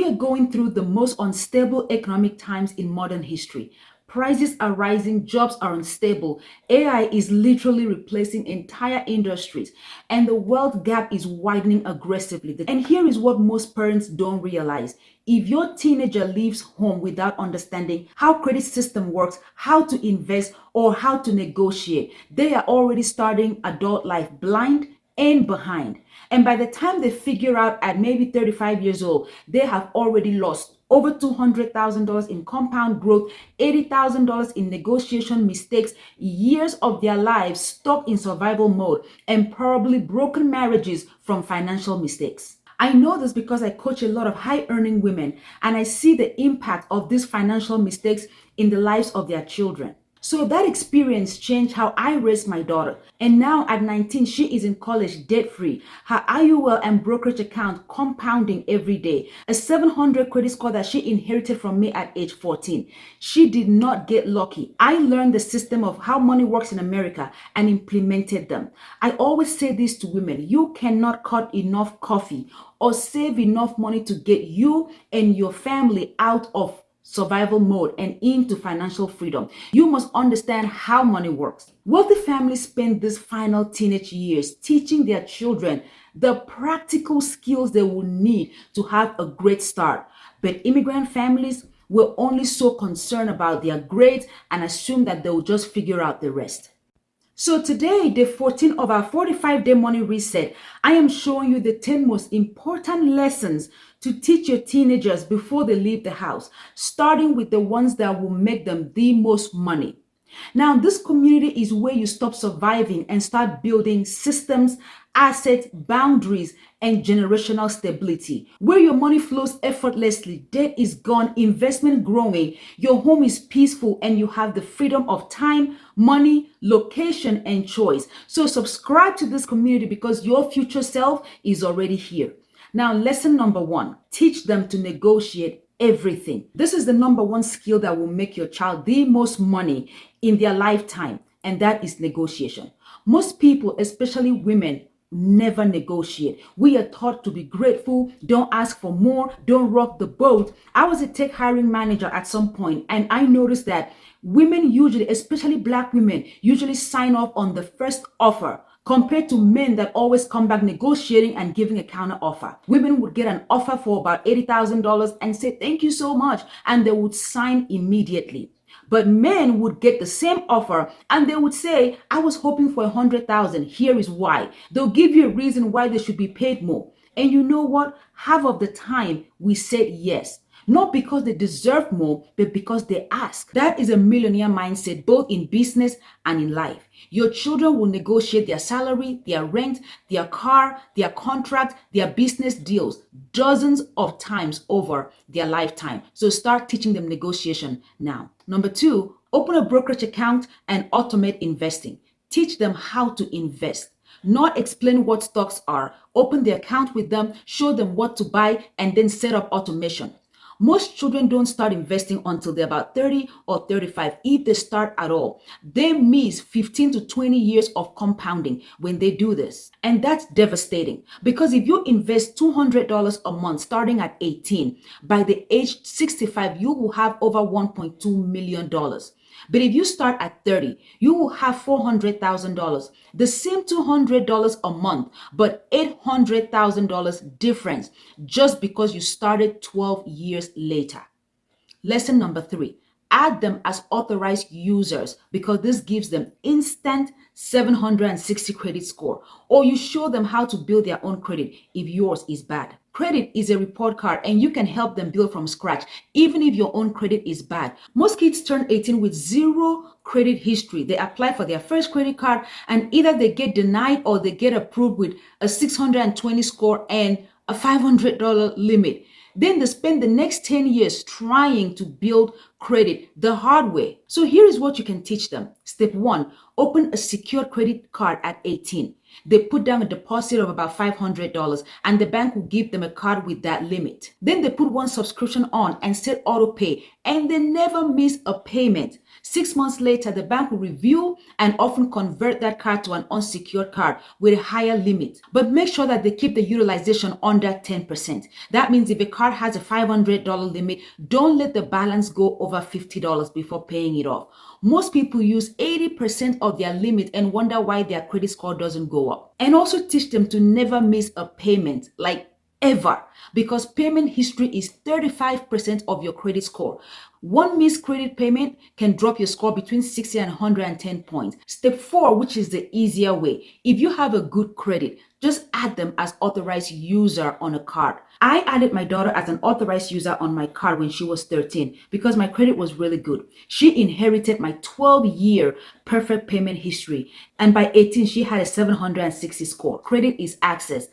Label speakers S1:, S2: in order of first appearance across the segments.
S1: We are going through the most unstable economic times in modern history. Prices are rising, jobs are unstable, AI is literally replacing entire industries, and the wealth gap is widening aggressively. And here is what most parents don't realize. If your teenager leaves home without understanding how credit system works, how to invest, or how to negotiate, they are already starting adult life blind and behind. And by the time they figure out at maybe 35 years old, they have already lost over $200,000 in compound growth, $80,000 in negotiation mistakes, years of their lives stuck in survival mode, and probably broken marriages from financial mistakes. I know this because I coach a lot of high earning women, and I see the impact of these financial mistakes in the lives of their children. So that experience changed how I raised my daughter. And now at 19, she is in college debt-free. Her IUL and brokerage account compounding every day. A 700 credit score that she inherited from me at age 14. She did not get lucky. I learned the system of how money works in America and implemented them. I always say this to women: you cannot cut enough coffee or save enough money to get you and your family out of survival mode and into financial freedom. You must understand how money works. Wealthy families spend these final teenage years teaching their children the practical skills they will need to have a great start. But immigrant families were only so concerned about their grades and assume that they will just figure out the rest. So today, day 14 of our 45-day money reset, I am showing you the 10 most important lessons to teach your teenagers before they leave the house, starting with the ones that will make them the most money. Now, this community is where you stop surviving and start building systems, assets, boundaries, and generational stability. Where your money flows effortlessly, debt is gone, investment growing, your home is peaceful, and you have the freedom of time, money, location, and choice. So subscribe to this community because your future self is already here. Now, lesson number 1, teach them to negotiate everything. This is the number 1 skill that will make your child the most money in their lifetime, and that is negotiation. Most people, especially women, never negotiate. We are taught to be grateful, don't ask for more, don't rock the boat. I was a tech hiring manager at some point, and I noticed that women usually, especially Black women, usually sign off on the first offer, compared to men that always come back negotiating and giving a counter offer. Women would get an offer for about $80,000 and say, "Thank you so much," and they would sign immediately. But men would get the same offer and they would say, "I was hoping for 100,000. Here is why." They'll give you a reason why they should be paid more. And you know what? Half of the time we said yes. Not because they deserve more, but because they ask. That is a millionaire mindset, both in business and in life. Your children will negotiate their salary, their rent, their car, their contract, their business deals dozens of times over their lifetime. So start teaching them negotiation now. Number 2, open a brokerage account and automate investing. Teach them how to invest. Not explain what stocks are. Open the account with them, show them what to buy, and then set up automation. Most children don't start investing until they're about 30 or 35, if they start at all. They miss 15 to 20 years of compounding when they do this. And that's devastating because if you invest $200 a month starting at 18, by the age 65, you will have over $1.2 million. But if you start at 30, you will have $400,000. The same $200 a month, but $800,000 difference just because you started 12 years later. Lesson number 3, add them as authorized users because this gives them instant 760 credit score, or you show them how to build their own credit if yours is bad. Credit is a report card and you can help them build from scratch even if your own credit is bad. Most kids turn 18 with zero credit history. They apply for their first credit card and either they get denied or they get approved with a 620 score and a $500 limit. Then they spend the next 10 years trying to build credit the hard way. So here is what you can teach them. Step 1, open a secured credit card at 18. They put down a deposit of about $500 and the bank will give them a card with that limit. Then they put one subscription on and set auto pay and they never miss a payment. 6 months later, the bank will review and often convert that card to an unsecured card with a higher limit. But make sure that they keep the utilization under 10%. That means if a card has a $500 limit, don't let the balance go over $50 before paying it off. Most people use 80% of their limit and wonder why their credit score doesn't go up. And also teach them to never miss a payment, like ever, because payment history is 35% of your credit score. One missed credit payment can drop your score between 60 and 110 points. Step 4, which is the easier way. If you have a good credit, just add them as authorized user on a card. I added my daughter as an authorized user on my card when she was 13 because my credit was really good. She inherited my 12-year perfect payment history, and by 18 she had a 760 score. Credit is access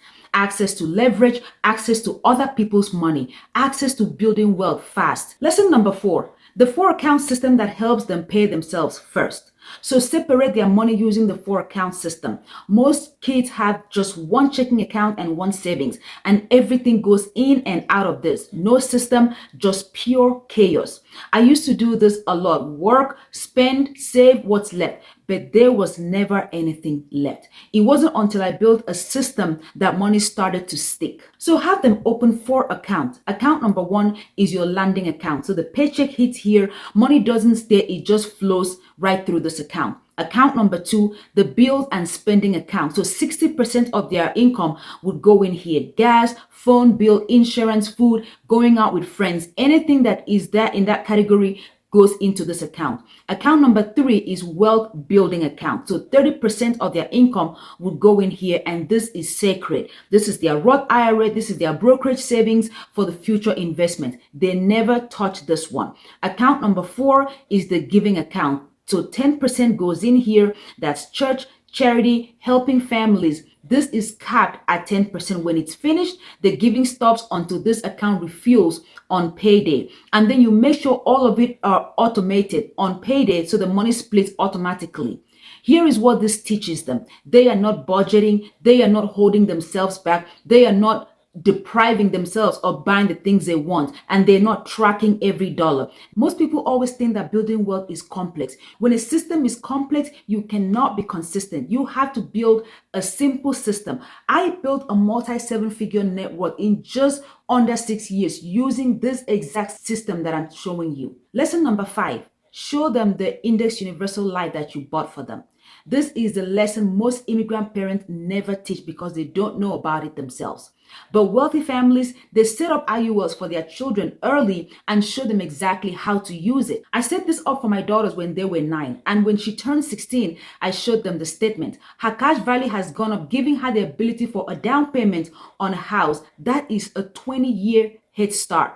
S1: to leverage, access to other people's money, access to building wealth fast. Lesson number 4, the 4-account system that helps them pay themselves first. So separate their money using the 4-account system. Most kids have just one checking account and one savings, and everything goes in and out of this. No system, just pure chaos. I used to do this a lot. Work, spend, save what's left. But there was never anything left. It wasn't until I built a system that money started to stick. So have them open 4 accounts. Account number 1 is your landing account. So the paycheck hits here, money doesn't stay, it just flows right through this account. Account number 2, the bills and spending account. So 60% of their income would go in here. Gas, phone bill, insurance, food, going out with friends, anything that is there in that category goes into this account. Account number 3 is wealth building account. So 30% of their income would go in here, and this is sacred. This is their Roth IRA. This is their brokerage savings for the future investment. They never touch this one. Account number 4 is the giving account. So 10% goes in here. That's church, charity, helping families. This is capped at 10%. When it's finished, the giving stops until this account refuels on payday. And then you make sure all of it are automated on payday so the money splits automatically. Here is what this teaches them. They are not budgeting. They are not holding themselves back. They are not depriving themselves of buying the things they want, and they're not tracking every dollar. Most people always think that building wealth is complex. When a system is complex, you cannot be consistent. You have to build a simple system. I built a multi-7-figure net worth in just under 6 years using this exact system that I'm showing you. Lesson number 5, show them the Index Universal Life that you bought for them. This is the lesson most immigrant parents never teach because they don't know about it themselves. But wealthy families, they set up IULs for their children early and show them exactly how to use it. I set this up for my daughters when they were 9, and when she turned 16, I showed them the statement. Her cash value has gone up, giving her the ability for a down payment on a house. That is a 20-year head start.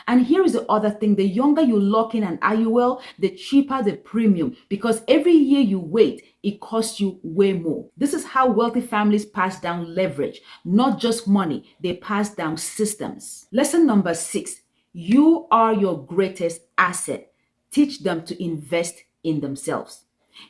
S1: And here is the other thing. The younger you lock in an IUL, the cheaper the premium, because every year you wait, it costs you way more. This is how wealthy families pass down leverage, not just money. They pass down systems. Lesson number 6, you are your greatest asset. Teach them to invest in themselves.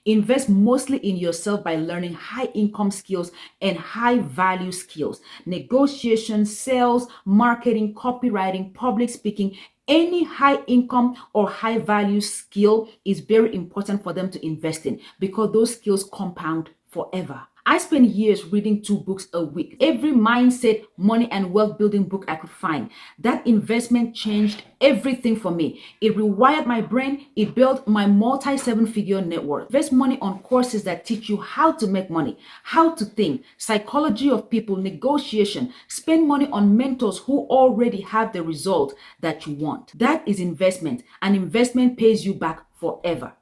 S1: Invest mostly in yourself by learning high income skills and high value skills. Negotiation, sales, marketing, copywriting, public speaking. Any high income or high value skill is very important for them to invest in because those skills compound forever. I spent years reading 2 books a week. Every mindset, money, and wealth building book I could find. That investment changed everything for me. It rewired my brain. It built my multi-7-figure net worth. Invest money on courses that teach you how to make money, how to think, psychology of people, negotiation. Spend money on mentors who already have the result that you want. That is investment, and investment pays you back forever.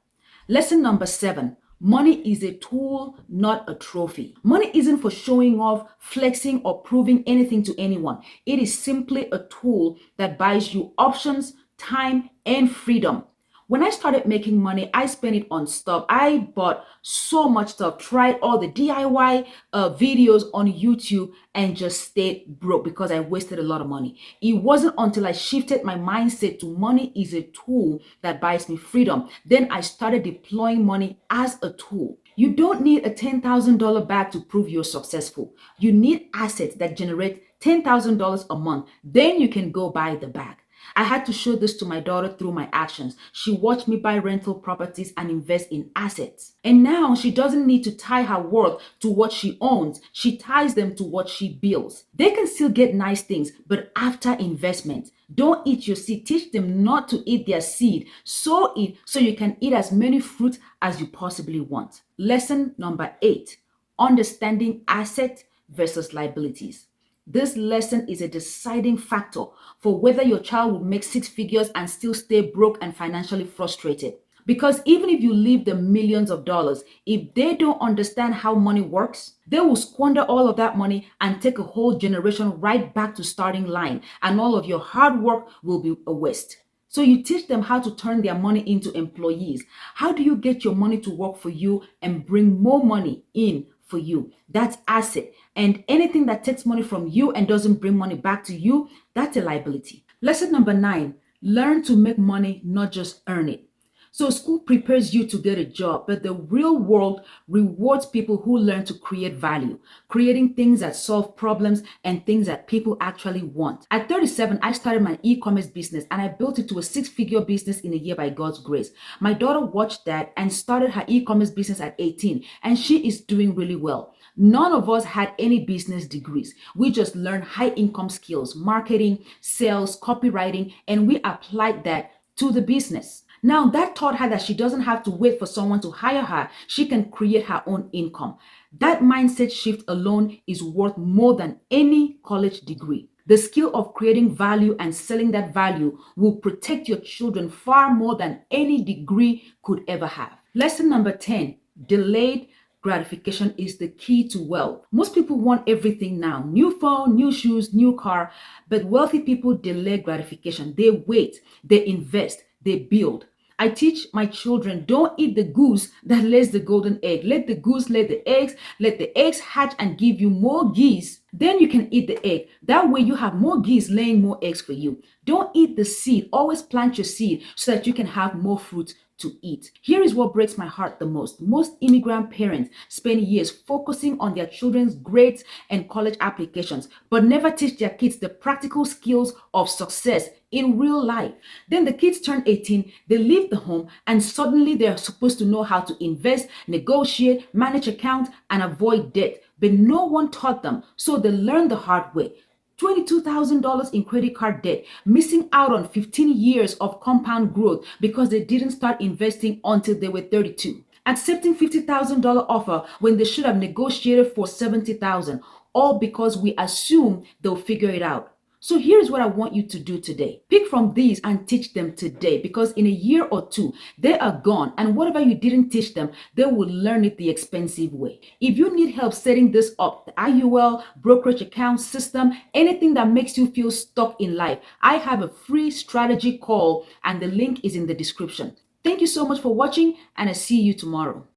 S1: Lesson number 7. Money is a tool, not a trophy. Money isn't for showing off, flexing, or proving anything to anyone. It is simply a tool that buys you options, time, and freedom. When I started making money, I spent it on stuff. I bought so much stuff, tried all the DIY videos on YouTube, and just stayed broke because I wasted a lot of money. It wasn't until I shifted my mindset to money is a tool that buys me freedom. Then I started deploying money as a tool. You don't need a $10,000 bag to prove you're successful. You need assets that generate $10,000 a month. Then you can go buy the bag. I had to show this to my daughter through my actions. She watched me buy rental properties and invest in assets. And now she doesn't need to tie her worth to what she owns. She ties them to what she builds. They can still get nice things, but after investment. Don't eat your seed. Teach them not to eat their seed. Sow it so you can eat as many fruits as you possibly want. Lesson number 8, understanding asset versus liabilities. This lesson is a deciding factor for whether your child will make six figures and still stay broke and financially frustrated. Because even if you leave them millions of dollars, if they don't understand how money works, they will squander all of that money and take a whole generation right back to starting line, and all of your hard work will be a waste. So you teach them how to turn their money into employees. How do you get your money to work for you and bring more money in for you? That's asset. And anything that takes money from you and doesn't bring money back to you, that's a liability. Lesson number 9, learn to make money, not just earn it. So school prepares you to get a job, but the real world rewards people who learn to create value, creating things that solve problems and things that people actually want. At 37, I started my e-commerce business and I built it to a six-figure business in a year by God's grace. My daughter watched that and started her e-commerce business at 18, and she is doing really well. None of us had any business degrees. We just learned high income skills, marketing, sales, copywriting, and we applied that to the business. Now, that taught her that she doesn't have to wait for someone to hire her. She can create her own income. That mindset shift alone is worth more than any college degree. The skill of creating value and selling that value will protect your children far more than any degree could ever have. Lesson number 10, delayed gratification is the key to wealth. Most people want everything now, new phone, new shoes, new car, but wealthy people delay gratification. They wait, they invest, they build. I teach my children, don't eat the goose that lays the golden egg. Let the goose lay the eggs, let the eggs hatch and give you more geese. Then you can eat the egg. That way you have more geese laying more eggs for you. Don't eat the seed. Always plant your seed so that you can have more fruit to eat. Here is what breaks my heart the most. Most immigrant parents spend years focusing on their children's grades and college applications, but never teach their kids the practical skills of success in real life. Then the kids turn 18, they leave the home, and suddenly they're supposed to know how to invest, negotiate, manage accounts, and avoid debt. But no one taught them, so they learn the hard way. $22,000 in credit card debt, missing out on 15 years of compound growth because they didn't start investing until they were 32. Accepting $50,000 offer when they should have negotiated for 70,000, all because we assume they'll figure it out. So here's what I want you to do today. Pick from these and teach them today, because in a year or two, they are gone, and whatever you didn't teach them, they will learn it the expensive way. If you need help setting this up, the IUL, brokerage account system, anything that makes you feel stuck in life, I have a free strategy call and the link is in the description. Thank you so much for watching, and I see you tomorrow.